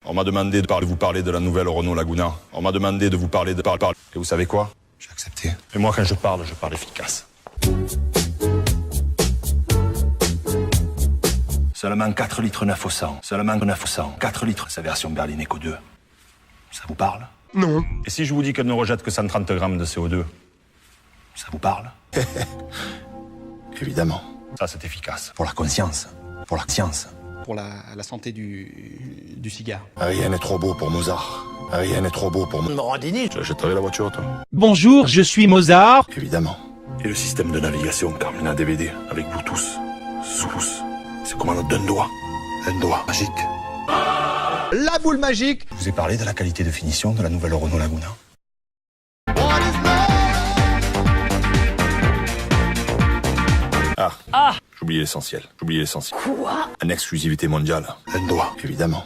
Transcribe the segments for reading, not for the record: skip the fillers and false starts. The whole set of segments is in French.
On m'a demandé de vous parler de la nouvelle Renault Laguna. On m'a demandé de vous parler de parler. Et vous savez quoi? J'ai accepté. Et moi, quand je parle efficace. Seulement 4 litres 9 au 100. Seulement 9 au 100. 4 litres, sa version berline Eco 2. Ça vous parle? Non. Et si je vous dis qu'elle ne rejette que 130 grammes de CO2? Ça vous parle? Évidemment. Ça, c'est efficace. Pour la conscience. Pour la science. Pour la santé du cigare. Rien n'est trop beau pour Mozart. Rien n'est trop beau pour Morandini. J'achèterai la voiture, toi. Bonjour, je suis Mozart. Évidemment. Et le système de navigation Carmina DVD avec Bluetooth. Sous. C'est comme un doigt. Un doigt magique. La boule magique. Je vous ai parlé de la qualité de finition de la nouvelle Renault Laguna. J'ai oublié l'essentiel. Quoi? Une exclusivité mondiale. Un doigt, évidemment.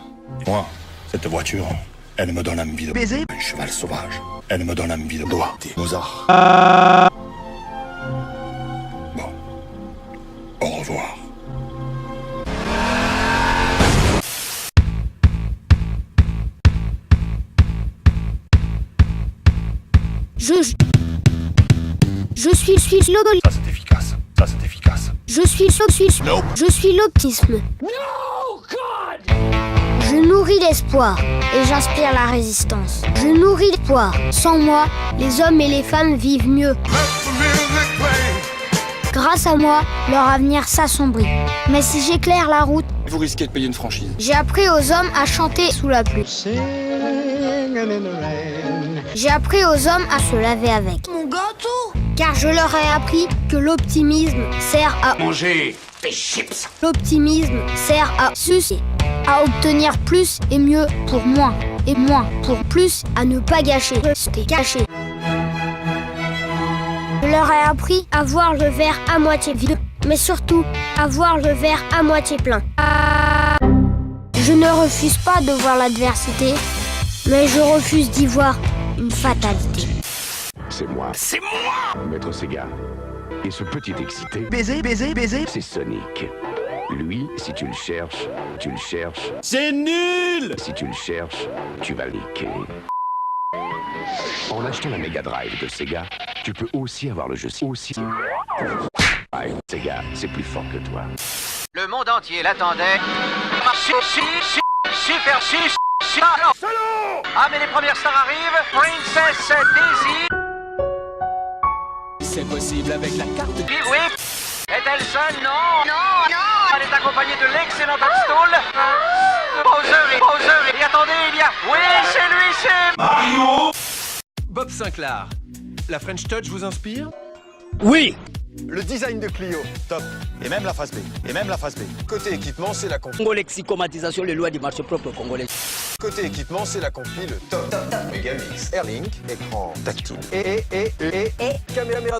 Moi, cette voiture, elle me donne envie de baiser. Un cheval sauvage. Elle me donne envie de doigt. Mozart. Bon. Au revoir. Je suis l'odol. Ça, c'est efficace. Je suis l'optimisme. Je nourris l'espoir et j'inspire la résistance. Je nourris l'espoir. Sans moi, les hommes et les femmes vivent mieux. Grâce à moi, leur avenir s'assombrit. Mais si j'éclaire la route, Vous risquez de payer une franchise. j'ai appris aux hommes à chanter sous la pluie. J'ai appris aux hommes à se laver avec. Mon gâteau! Car je leur ai appris que l'optimisme sert à Manger des chips. L'optimisme sert à sucer, à obtenir plus et mieux pour moins, et moins pour plus, à ne pas gâcher, rester caché. Je leur ai appris à voir le verre à moitié vide, mais surtout à voir le verre à moitié plein. Je ne refuse pas de voir l'adversité, mais je refuse d'y voir une fatalité. C'est moi, Maître Sega. Et ce petit excité, Baiser. c'est Sonic. Lui, si tu le cherches, C'est nul. Si tu le cherches, tu vas niquer. En achetant la Mega Drive de Sega, tu peux aussi avoir le jeu aussi. Sega, c'est plus fort que toi. Le monde entier l'attendait. Super chiche. Ah mais les premières stars arrivent. Princess Daisy. C'est possible avec la carte. Oui. Est-elle seule? Non. Elle est accompagnée de l'excellent Abstool. Bowser et attendez, il y a... Oui, c'est lui, c'est... Mario. Bob Sinclair, la French Touch vous inspire? Oui. Le design de Clio, top. Et même la face B. Côté équipement, c'est la compli. Lexicomatisation, les lois du marché propre congolais. Côté équipement, c'est la compli, le top. Megamix, Airlink, écran tactile. Et caméra.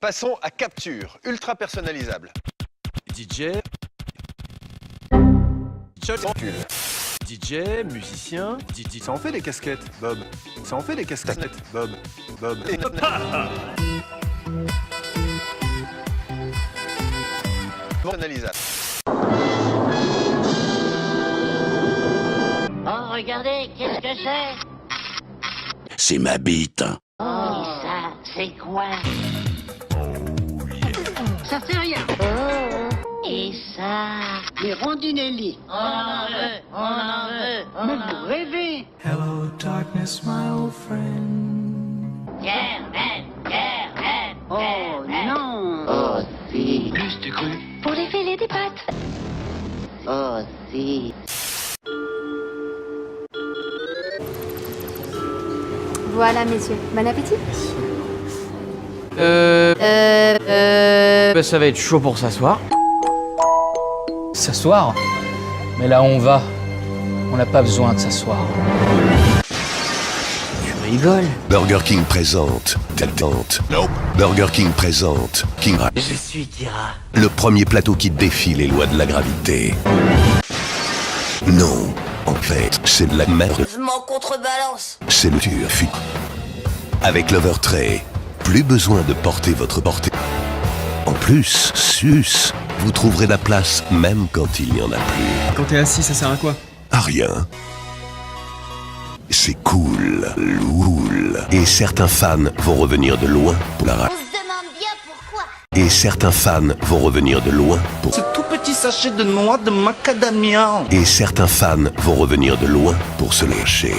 Passons à capture, ultra personnalisable. DJ. DJ, musicien, ça en fait des casquettes, Bob. Ça en fait des casquettes, Bob. Personnalisable. Oh, regardez, qu'est-ce que c'est? C'est ma bite. Oh, et ça, c'est quoi? Ça fait rien. Oh, et ça? Les rondinelli. On en veut. Mais vous rêvez. Hello, darkness, my old friend. Germaine. Oh, non. Oh, si. Plus de cru. Pour les filets des pâtes. Oh, si. Voilà, messieurs. Bon appétit. Ça va être chaud pour s'asseoir. S'asseoir? Mais là où on va, on n'a pas besoin de s'asseoir. Tu rigoles? Burger King présente. Nope. Burger King présente. King Ra. Je suis Kira. Le premier plateau qui défie les lois de la gravité. Non, en fait, c'est de la merde. Je m'en contrebalance. C'est le turfu. Avec l'Overtray, plus besoin de porter votre portée. En plus, sus, vous trouverez la place même quand il n'y en a plus. Quand t'es assis, ça sert à quoi? à rien. C'est cool, loul. Et certains fans vont revenir de loin pour la On se demande bien pourquoi. Et certains fans vont revenir de loin pour Ce tout petit sachet de noix de macadamia. Et certains fans vont revenir de loin pour se lâcher.